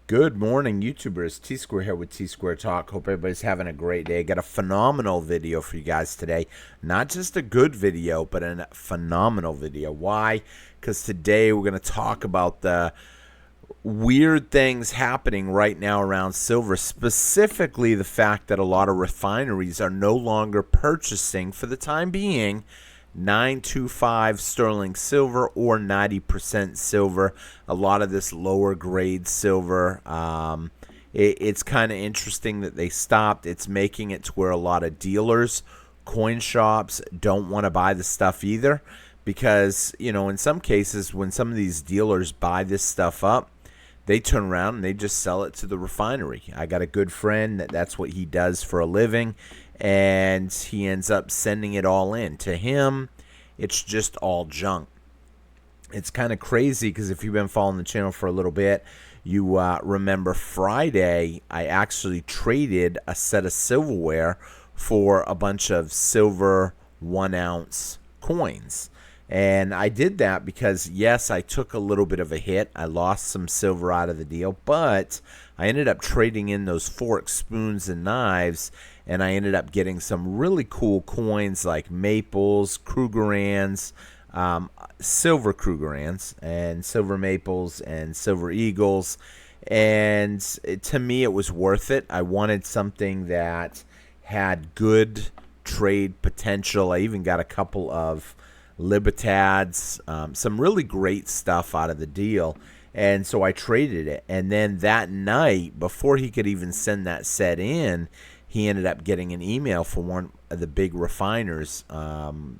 Good morning, YouTubers. T-Square here with T-Square Talk. Hope everybody's having a great day. Got a phenomenal video for you guys today. Not just a good video, but a phenomenal video. Why? Because today we're going to talk about the weird things happening right now around silver, specifically the fact that a lot of refineries are no longer purchasing, for the time being, 925 sterling silver or 90% silver. A lot of this lower grade silver. It's kind of interesting that they stopped. It's making it to where a lot of dealers, coin shops don't want to buy the stuff either, because, you know, in some cases when some of these dealers buy this stuff up, they turn around and they just sell it to the refinery. I got a good friend that's what he does for a living, and he ends up sending it all in. To him, it's just all junk. It's kind of crazy because if you've been following the channel for a little bit, you remember Friday I actually traded a set of silverware for a bunch of silver 1-ounce coins. And I did that because, yes, I took a little bit of a hit. I lost some silver out of the deal, but I ended up trading in those forks, spoons, and knives, and I ended up getting some really cool coins like maples, Krugerrands, silver Krugerrands, and silver maples, and silver eagles. And to me, it was worth it. I wanted something that had good trade potential. I even got a couple of Libertads, some really great stuff out of the deal, and so I traded it. And then that night, before he could even send that set in, he ended up getting an email from one of the big refiners,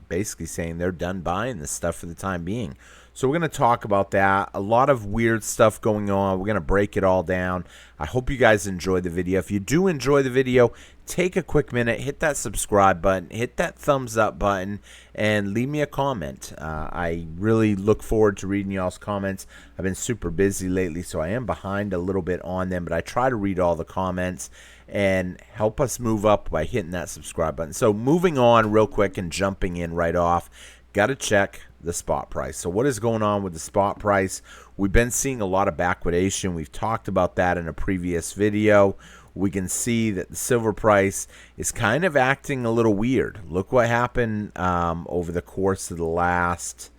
basically saying they're done buying this stuff for the time being. So we're going to talk about that. A lot of weird stuff going on. We're going to break it all down. I hope you guys enjoy the video. If you do enjoy the video, take a quick minute, hit that subscribe button, hit that thumbs up button, and leave me a comment. I really look forward to reading y'all's comments. I've been super busy lately, so I am behind a little bit on them, but I try to read all the comments and help us move up by hitting that subscribe button. So moving on real quick and jumping in right off, got to check the spot price. So what is going on with the spot price? We've been seeing a lot of backwardation. We've talked about that in a previous video. We can see that the silver price is kind of acting a little weird. Look what happened over the course of the last,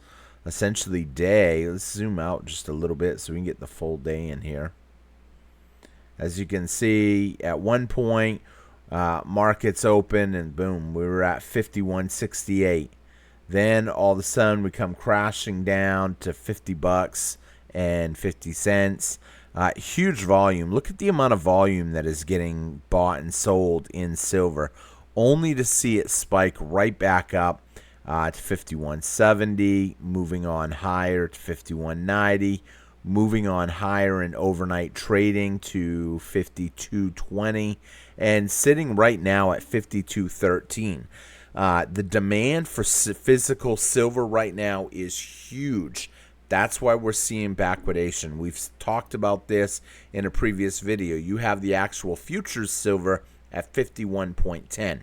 essentially, day. Let's zoom out just a little bit so we can get the full day in here. As you can see, at one point, markets open and boom, we were at 51.68. Then all of a sudden we come crashing down to 50 bucks and 50 cents. Huge volume. Look at the amount of volume that is getting bought and sold in silver, only to see it spike right back up to 51.70, moving on higher to 51.90, moving on higher in overnight trading to 52.20, and sitting right now at 52.13. The demand for physical silver right now is huge. That's why we're seeing backwardation. We've talked about this in a previous video. You have the actual futures silver at 51.10.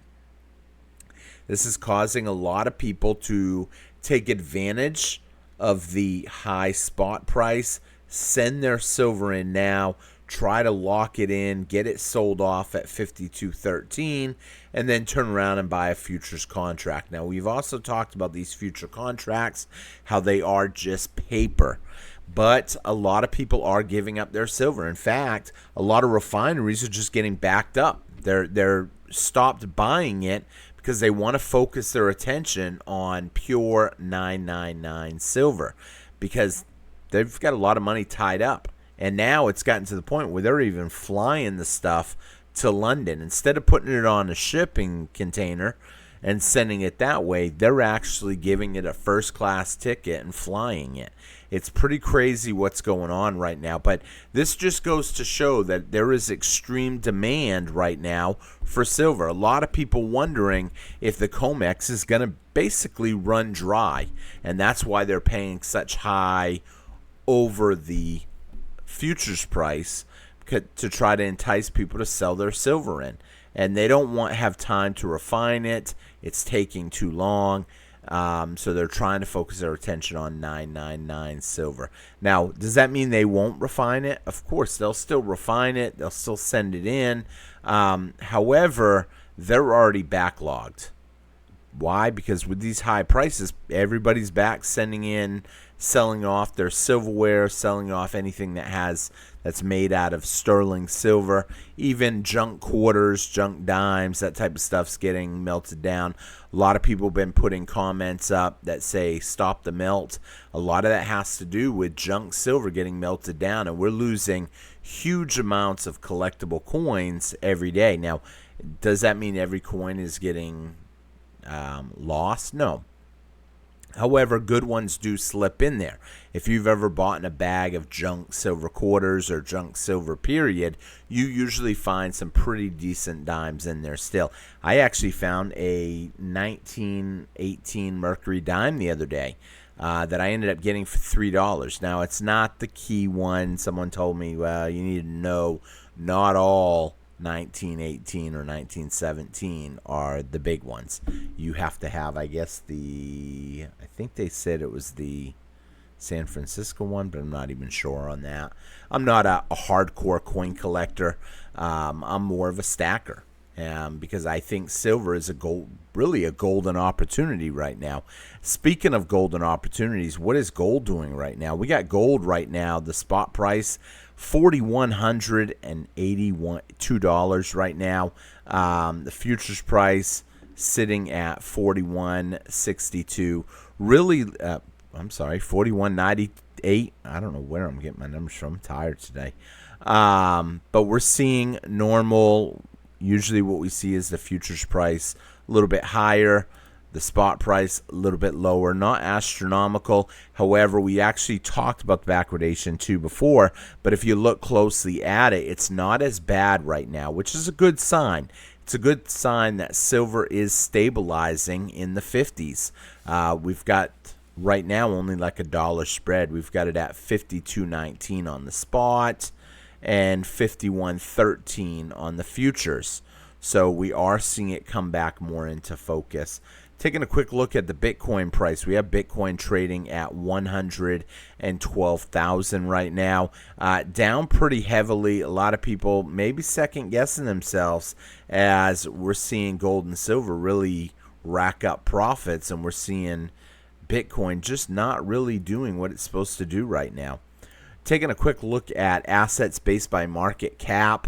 This is causing a lot of people to take advantage of the high spot price, send their silver in now, try to lock it in, get it sold off at 52.13, and then turn around and buy a futures contract. Now, we've also talked about these future contracts, how they are just paper. But a lot of people are giving up their silver. In fact, a lot of refineries are just getting backed up. They're stopped buying it because they want to focus their attention on pure 999 silver, because they've got a lot of money tied up. And now it's gotten to the point where they're even flying the stuff to London. Instead of putting it on a shipping container and sending it that way, they're actually giving it a first-class ticket and flying it. It's pretty crazy what's going on right now. But this just goes to show that there is extreme demand right now for silver. A lot of people wondering if the COMEX is going to basically run dry. And that's why they're paying such high over the futures price to try to entice people to sell their silver in, and they don't have time to refine it. It's taking too long. So they're trying to focus their attention on 999 silver. Now, does that mean they won't refine it? Of course, they'll still refine it. They'll still send it in. However, they're already backlogged. Why? Because with these high prices, everybody's back sending in, selling off their silverware, selling off anything that's made out of sterling silver, even junk quarters, junk dimes, that type of stuff's getting melted down. A lot of people have been putting comments up that say stop the melt. A lot of that has to do with junk silver getting melted down, and we're losing huge amounts of collectible coins every day. Now, does that mean every coin is getting lost? No. However, good ones do slip in there. If you've ever bought in a bag of junk silver quarters or junk silver period, you usually find some pretty decent dimes in there still. I actually found a 1918 Mercury dime the other day that I ended up getting for $3. Now, it's not the key one. Someone told me, well, you need to know not all 1918 or 1917 are the big ones. You have to have, I guess, I think they said it was the San Francisco one, but I'm not even sure on that. I'm not a hardcore coin collector. I'm more of a stacker, because I think silver is really a golden opportunity right now. Speaking of golden opportunities, what is gold doing right now? We got gold right now, the spot price, $4,182 right now. The futures price sitting at $41.62. Really, I'm sorry, $41.98. I don't know where I'm getting my numbers from. I'm tired today. But we're seeing normal. Usually what we see is the futures price a little bit higher, the spot price a little bit lower, not astronomical. However, we actually talked about the backwardation too before, but if you look closely at it, it's not as bad right now, which is a good sign. It's a good sign that silver is stabilizing in the 50s. We've got right now only like $1 spread. We've got it at 52.19 on the spot and 51.13 on the futures. So we are seeing it come back more into focus. Taking a quick look at the Bitcoin price, we have Bitcoin trading at 112,000 right now, down pretty heavily. A lot of people maybe second guessing themselves as we're seeing gold and silver really rack up profits, and we're seeing Bitcoin just not really doing what it's supposed to do right now. Taking a quick look at assets based by market cap,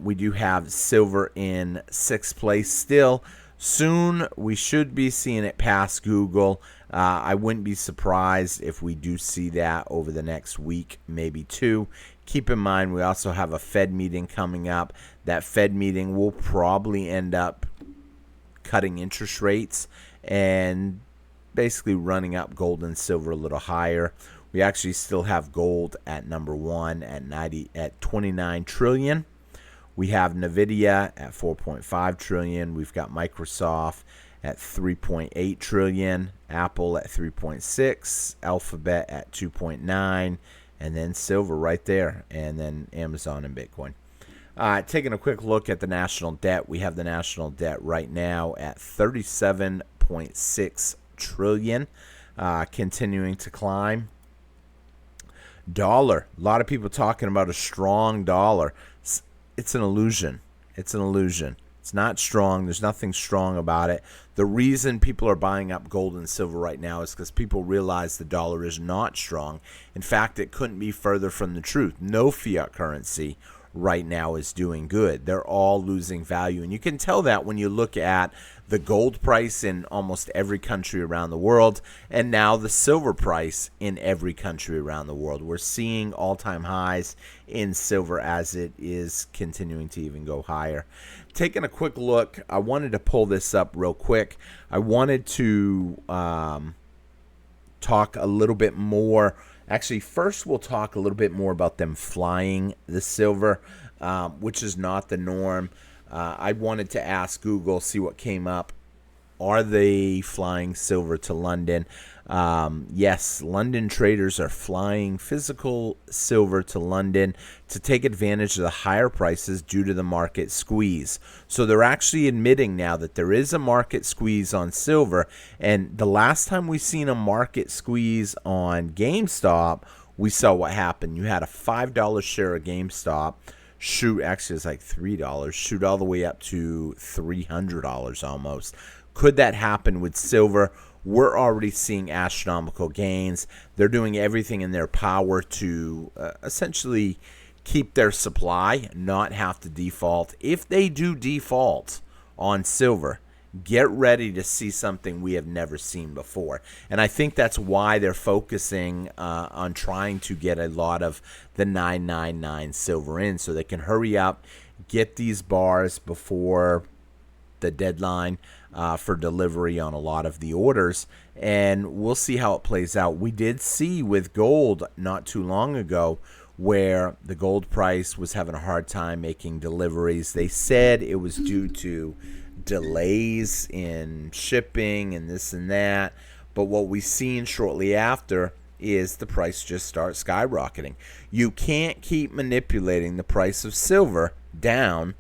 we do have silver in 6th place still. Soon we should be seeing it pass Google. I wouldn't be surprised if we do see that over the next week, maybe two. Keep in mind we also have a Fed meeting coming up. That Fed meeting will probably end up cutting interest rates and basically running up gold and silver a little higher. We actually still have gold at number one at 29 trillion. We have Nvidia at 4.5 trillion. We've got Microsoft at 3.8 trillion, Apple at 3.6, Alphabet at 2.9, and then silver right there, and then Amazon and Bitcoin. Taking a quick look at the national debt, we have the national debt right now at 37.6 trillion, continuing to climb. Dollar, a lot of people talking about a strong dollar. It's an illusion. It's an illusion. It's not strong. There's nothing strong about it. The reason people are buying up gold and silver right now is because people realize the dollar is not strong. In fact, it couldn't be further from the truth. No fiat currency right now is doing good. They're all losing value. And you can tell that when you look at the gold price in almost every country around the world, and now the silver price in every country around the world. We're seeing all-time highs in silver as it is continuing to even go higher. Taking a quick look, I wanted to pull this up real quick. I wanted to talk a little bit more. Actually, first we'll talk a little bit more about them flying the silver, which is not the norm. I wanted to ask Google, see what came up. Are they flying silver to London? Yes, London traders are flying physical silver to London to take advantage of the higher prices due to the market squeeze. So they're actually admitting now that there is a market squeeze on silver. And the last time we seen a market squeeze on GameStop, we saw what happened. You had a $5 share of GameStop shoot, actually it's like $3, shoot all the way up to $300 almost. Could that happen with silver? We're already seeing astronomical gains. They're doing everything in their power to essentially keep their supply, not have to default. If they do default on silver, get ready to see something we have never seen before. And I think that's why they're focusing on trying to get a lot of the 999 silver in, so they can hurry up, get these bars before the deadline for delivery on a lot of the orders, and we'll see how it plays out. We did see with gold not too long ago where the gold price was having a hard time making deliveries. They said it was due to delays in shipping and this and that, but what we've seen shortly after is the price just starts skyrocketing. You can't keep manipulating the price of silver down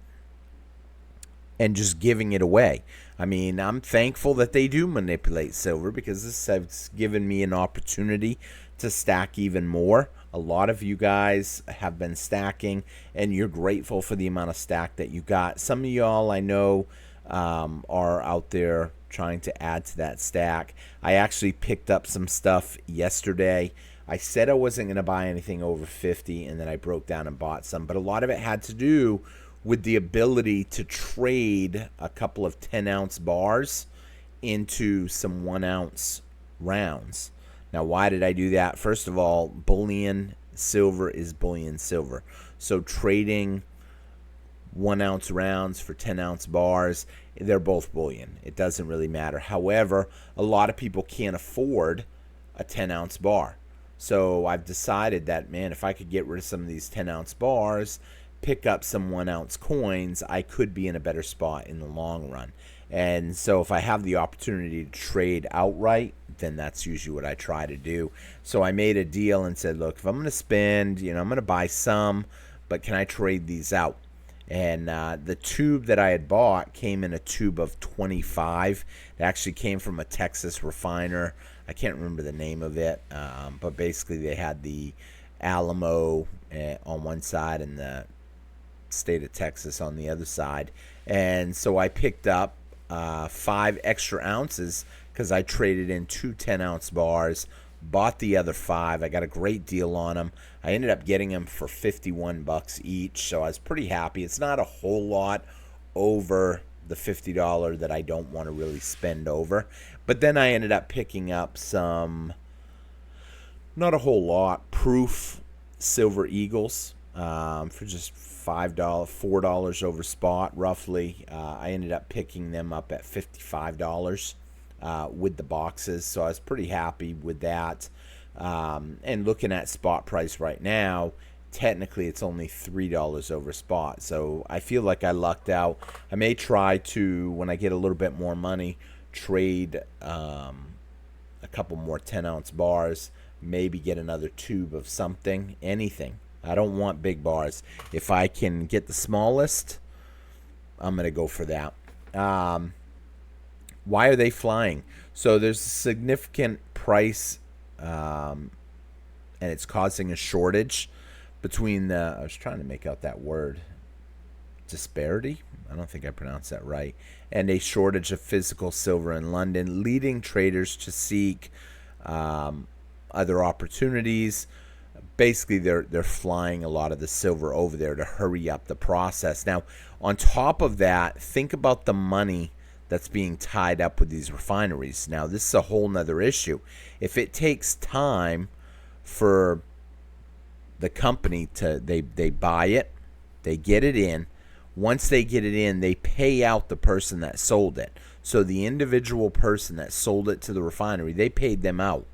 and just giving it away. I mean, I'm thankful that they do manipulate silver, because this has given me an opportunity to stack even more. A lot of you guys have been stacking, and you're grateful for the amount of stack that you got. Some of y'all I know are out there trying to add to that stack. I actually picked up some stuff yesterday. I said I wasn't going to buy anything over 50, and then I broke down and bought some, but a lot of it had to do with the ability to trade a couple of 10-ounce bars into some 1-ounce rounds. Now, why did I do that? First of all, bullion silver is bullion silver. So trading 1-ounce rounds for 10-ounce bars, they're both bullion. It doesn't really matter. However, a lot of people can't afford a 10-ounce bar. So I've decided that, man, if I could get rid of some of these 10-ounce bars, pick up some 1-ounce coins, I could be in a better spot in the long run. And so if I have the opportunity to trade outright, then that's usually what I try to do. So I made a deal and said, look, if I'm going to spend, I'm going to buy some, but can I trade these out? And the tube that I had bought came in a tube of 25. It actually came from a Texas refiner. I can't remember the name of it, but basically they had the Alamo on one side and the state of Texas on the other side. And so I picked up 5 extra ounces because I traded in 2 10-ounce bars, bought the other 5. I got a great deal on them. I ended up getting them for $51 each, so I was pretty happy. It's not a whole lot over the $50 that I don't want to really spend over. But then I ended up picking up some, not a whole lot, proof Silver Eagles for just $4 over spot roughly. I ended up picking them up at $55 with the boxes, so I was pretty happy with that. And looking at spot price right now, technically it's only $3 over spot, so I feel like I lucked out. I may try to, when I get a little bit more money, trade a couple more 10-ounce bars, maybe get another tube of something, anything. I don't want big bars. If I can get the smallest, I'm going to go for that. Why are they flying? So there's a significant price, and it's causing a shortage between the, I was trying to make out that word, disparity? I don't think I pronounced that right. And a shortage of physical silver in London, leading traders to seek other opportunities. Basically, they're flying a lot of the silver over there to hurry up the process. Now, on top of that, think about the money that's being tied up with these refineries. Now, this is a whole nother issue. If it takes time for the company to, they buy it, they get it in. Once they get it in, they pay out the person that sold it. So the individual person that sold it to the refinery, they paid them out.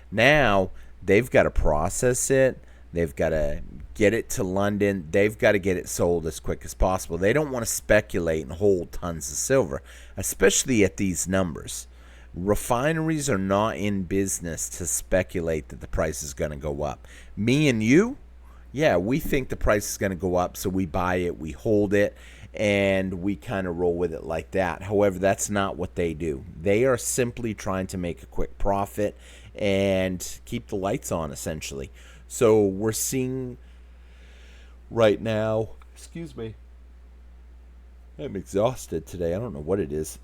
Now, they've got to process it. They've got to get it to London. They've got to get it sold as quick as possible. They don't want to speculate and hold tons of silver, especially at these numbers. Refineries are not in business to speculate that the price is going to go up. Me and you, yeah, we think the price is going to go up, so we buy it, we hold it, and we kind of roll with it like that. However, that's not what they do. They are simply trying to make a quick profit and keep the lights on, essentially. So we're seeing right now, excuse me, I'm exhausted today. I don't know what it is.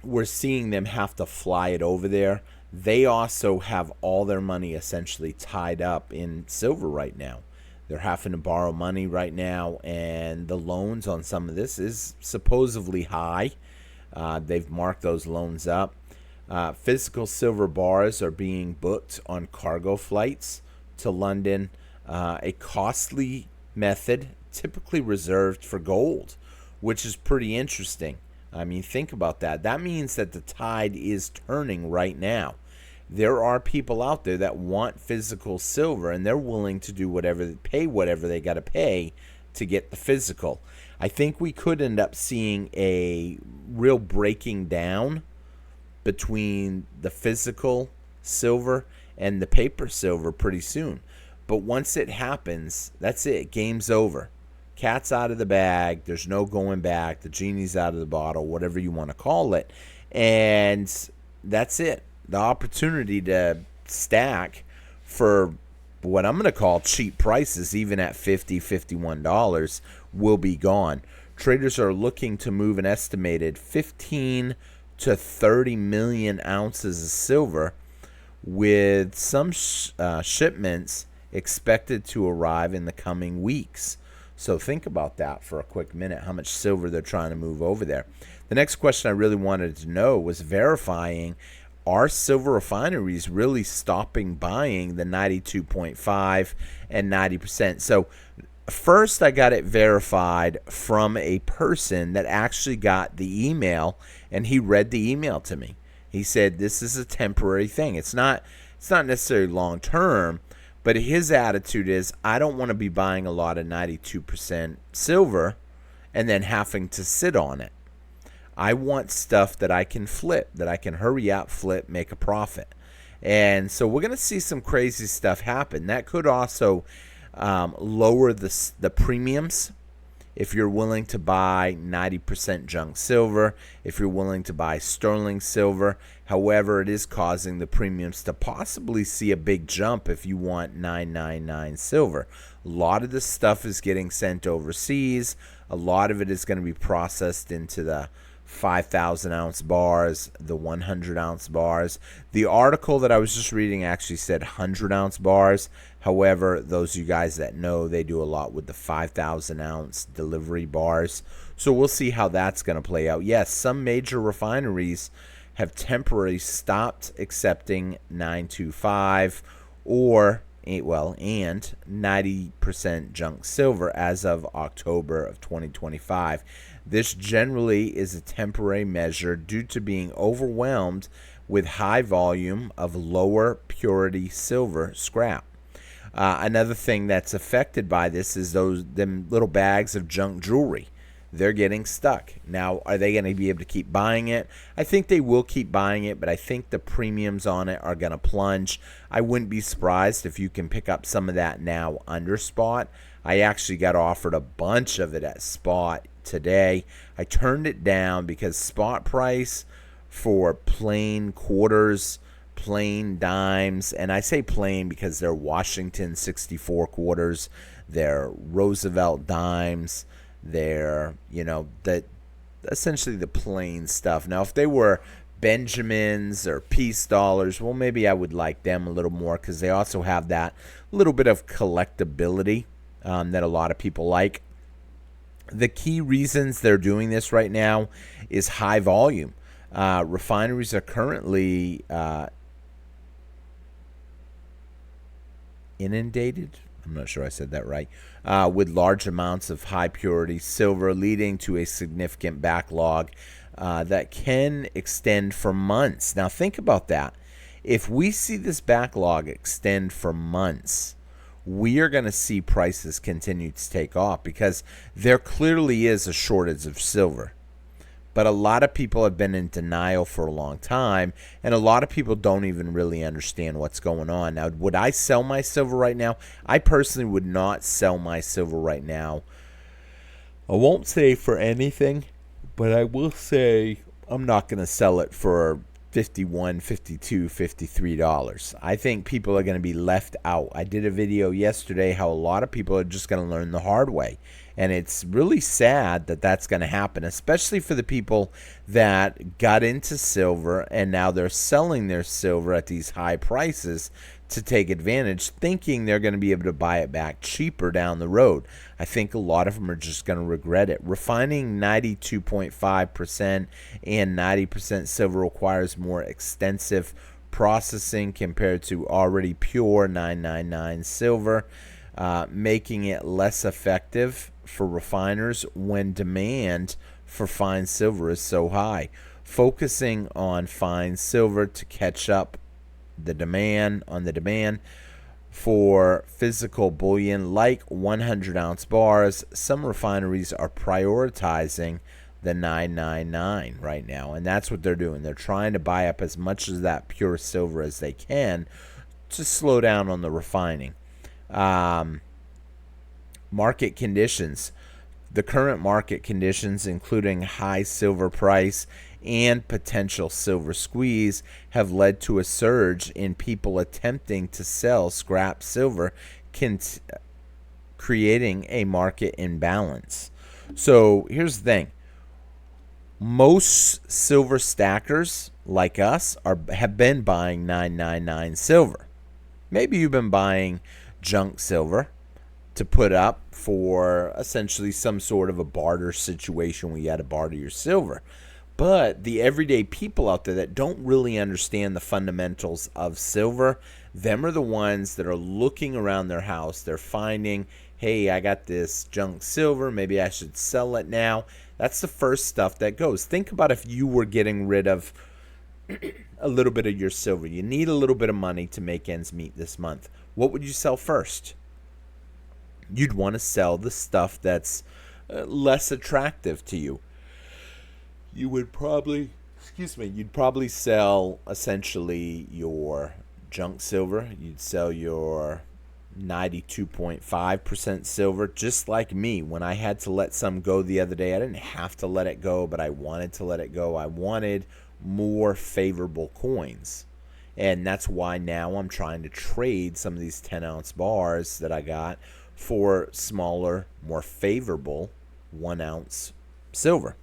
We're seeing them have to fly it over there. They also have all their money essentially tied up in silver right now. They're having to borrow money right now, and the loans on some of this is supposedly high. They've marked those loans up. Physical silver bars are being booked on cargo flights to London, a costly method typically reserved for gold, which is pretty interesting. I mean, think about that. That means that the tide is turning right now. There are people out there that want physical silver, and they're willing to do pay whatever they got to pay to get the physical. I think we could end up seeing a real breaking down between the physical silver and the paper silver pretty soon. But once it happens, that's it. Game's over. Cat's out of the bag. There's no going back. The genie's out of the bottle, whatever you want to call it. And that's it. The opportunity to stack for what I'm going to call cheap prices, even at $50, $51, will be gone. Traders are looking to move an estimated 15 to 30 million ounces of silver, with some shipments expected to arrive in the coming weeks. So think about that for a quick minute, how much silver they're trying to move over there. The next question I really wanted to know was verifying, are silver refineries really stopping buying the 92.5 and 90%? So first I got it verified from a person that actually got the email, and he read the email to me. He said this is a temporary thing. It's not necessarily long term, but his attitude is, I don't want to be buying a lot of 92% silver and then having to sit on it. I want stuff that I can flip, that I can hurry up, flip, make a profit. And so we're going to see some crazy stuff happen. That could also lower the premiums. If you're willing to buy 90% junk silver, if you're willing to buy sterling silver, however, it is causing the premiums to possibly see a big jump if you want 999 silver. A lot of this stuff is getting sent overseas. A lot of it is going to be processed into the 5,000 ounce bars, the 100 ounce bars. The article that I was just reading actually said 100 ounce bars. However, those of you guys that know, they do a lot with the 5,000 ounce delivery bars. So we'll see how that's going to play out. Yes, some major refineries have temporarily stopped accepting 925 and 90% junk silver as of October of 2025. This generally is a temporary measure due to being overwhelmed with high volume of lower purity silver scrap. Another thing that's affected by this is them little bags of junk jewelry. They're getting stuck. Now, are they going to be able to keep buying it? I think they will keep buying it, but I think the premiums on it are going to plunge. I wouldn't be surprised if you can pick up some of that now under spot. I actually got offered a bunch of it at spot today. I turned it down because spot price for plain quarters, plain dimes, and I say plain because they're Washington 64 quarters, they're Roosevelt dimes, they're, essentially the plain stuff. Now, if they were Benjamins or peace dollars, well, maybe I would like them a little more because they also have that little bit of collectability that a lot of people like. The key reasons they're doing this right now is high volume. Refineries are currently inundated, I'm not sure I said that right, with large amounts of high purity silver, leading to a significant backlog that can extend for months. Now think about that. If we see this backlog extend for months, we are going to see prices continue to take off because there clearly is a shortage of silver. But a lot of people have been in denial for a long time, and a lot of people don't even really understand what's going on. Now, would I sell my silver right now? I personally would not sell my silver right now. I won't say for anything, but I will say I'm not going to sell it for $51, $52, $53. I think people are going to be left out. I did a video yesterday how a lot of people are just going to learn the hard way. And it's really sad that that's going to happen, especially for the people that got into silver and now they're selling their silver at these high prices to take advantage, thinking they're going to be able to buy it back cheaper down the road. I think a lot of them are just going to regret it. Refining 92.5% and 90% silver requires more extensive processing compared to already pure 999 silver, making it less effective for refiners when demand for fine silver is so high. Focusing on fine silver to catch up the demand for physical bullion like 100-ounce bars, some refineries are prioritizing the 999 right now, and that's what they're doing. They're trying to buy up as much of that pure silver as they can to slow down on the refining. Market conditions. The current market conditions, including high silver price and potential silver squeeze, have led to a surge in people attempting to sell scrap silver, creating a market imbalance. So here's the thing. Most silver stackers like us have been buying 999 silver. Maybe you've been buying junk silver to put up for essentially some sort of a barter situation where you had to barter your silver. But the everyday people out there that don't really understand the fundamentals of silver, them are the ones that are looking around their house. They're finding, hey, I got this junk silver. Maybe I should sell it now. That's the first stuff that goes. Think about if you were getting rid of a little bit of your silver. You need a little bit of money to make ends meet this month. What would you sell first? You'd want to sell the stuff that's less attractive to you. You would probably, you'd probably sell essentially your junk silver. You'd sell your 92.5% silver, just like me. When I had to let some go the other day, I didn't have to let it go, but I wanted to let it go. I wanted more favorable coins. And that's why now I'm trying to trade some of these 10-ounce bars that I got for smaller, more favorable 1-ounce silver.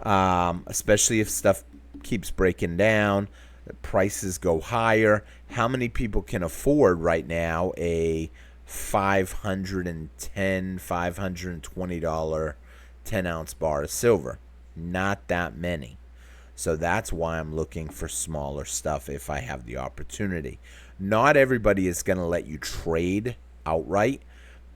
Especially if stuff keeps breaking down, the prices go higher. How many people can afford right now a $510, $520 10-ounce bar of silver? Not that many. So that's why I'm looking for smaller stuff if I have the opportunity. Not everybody is going to let you trade outright.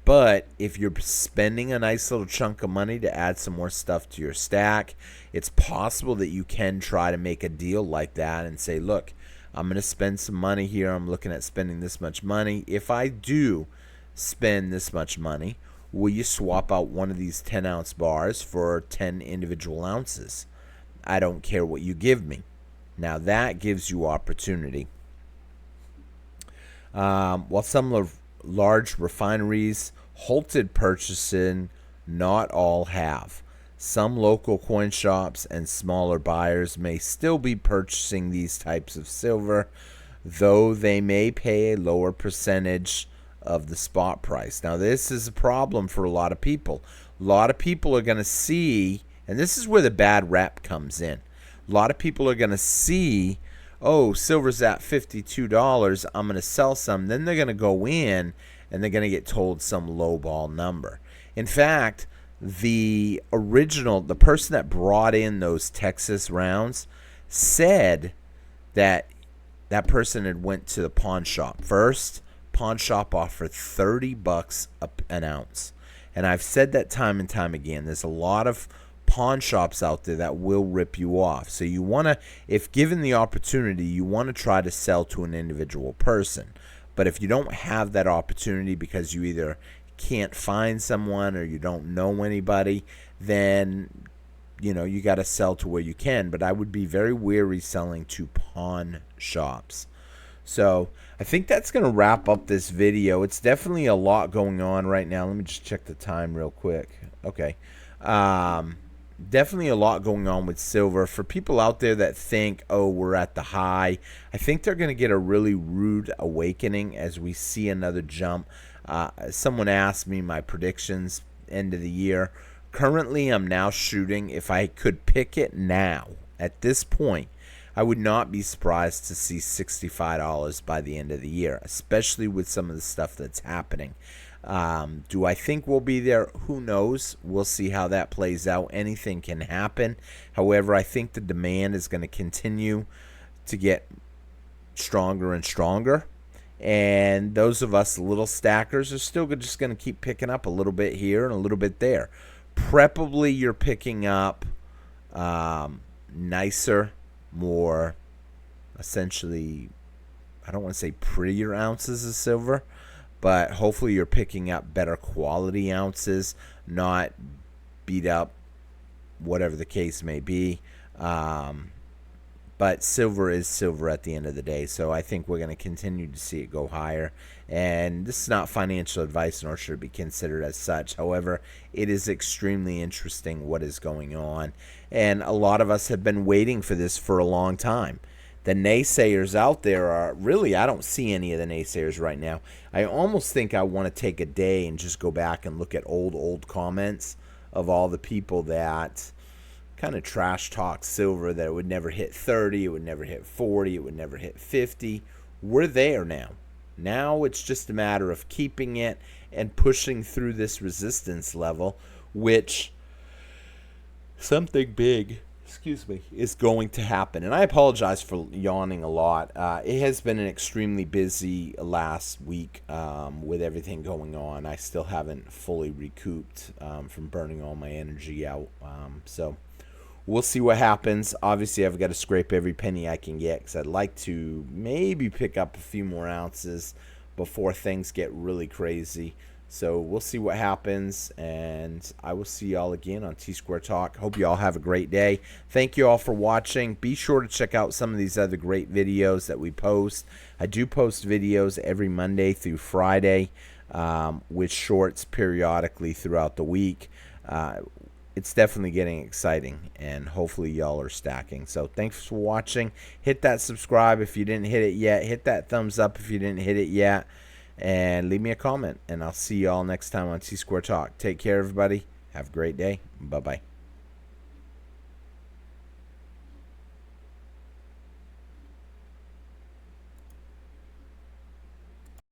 But if you're spending a nice little chunk of money to add some more stuff to your stack, it's possible that you can try to make a deal like that and say, look, I'm going to spend some money here. I'm looking at spending this much money. If I do spend this much money, will you swap out one of these 10-ounce bars for 10 individual ounces? I don't care what you give me. Now that gives you opportunity. While some large refineries halted purchasing, not all have. Some local coin shops and smaller buyers may still be purchasing these types of silver, though they may pay a lower percentage of the spot price. Now, this is a problem for a lot of people. A lot of people are going to see, and this is where the bad rep comes in. A lot of people are going to see, oh, silver's at $52, I'm going to sell some. Then they're going to go in and they're going to get told some lowball number. In fact, the person that brought in those Texas rounds said that that person had went to the pawn shop. First, pawn shop offered $30 an ounce. And I've said that time and time again. There's a lot of pawn shops out there that will rip you off. So you want to, if given the opportunity, you want to try to sell to an individual person. But if you don't have that opportunity because you either can't find someone or you don't know anybody, then you got to sell to where you can, but I would be very wary selling to pawn shops. So I think that's going to wrap up this video. It's definitely a lot going on right now. Let me just check the time real quick. Okay. Definitely a lot going on with silver. For people out there that think, oh, we're at the high, I think they're going to get a really rude awakening as we see another jump. Someone asked me my predictions end of the year. Currently, I'm now shooting. If I could pick it now, at this point, I would not be surprised to see $65 by the end of the year, especially with some of the stuff that's happening. Do I think we'll be there? Who knows? We'll see how that plays out. Anything can happen. However, I think the demand is going to continue to get stronger and stronger. And those of us little stackers are still just going to keep picking up a little bit here and a little bit there. Preferably you're picking up nicer, more essentially, I don't want to say prettier ounces of silver, but hopefully you're picking up better quality ounces, not beat up, whatever the case may be. But silver is silver at the end of the day, so I think we're going to continue to see it go higher. And this is not financial advice, nor should it be considered as such. However, it is extremely interesting what is going on. And a lot of us have been waiting for this for a long time. The naysayers out there are really, I don't see any of the naysayers right now. I almost think I want to take a day and just go back and look at old comments of all the people that kind of trash talk silver, that it would never hit 30, it would never hit 40, it would never hit 50. We're there now. Now it's just a matter of keeping it and pushing through this resistance level, which something big, is going to happen. And I apologize for yawning a lot. It has been an extremely busy last week with everything going on. I still haven't fully recouped from burning all my energy out. So we'll see what happens. Obviously, I've got to scrape every penny I can get because I'd like to maybe pick up a few more ounces before things get really crazy. So we'll see what happens, and I will see y'all again on T-Square Talk. Hope you all have a great day. Thank you all for watching. Be sure to check out some of these other great videos that we post. I do post videos every Monday through Friday with shorts periodically throughout the week. It's definitely getting exciting, and hopefully y'all are stacking. So thanks for watching. Hit that subscribe if you didn't hit it yet. Hit that thumbs up if you didn't hit it yet. And leave me a comment, and I'll see y'all next time on T-Square Talk. Take care, everybody. Have a great day. Bye-bye.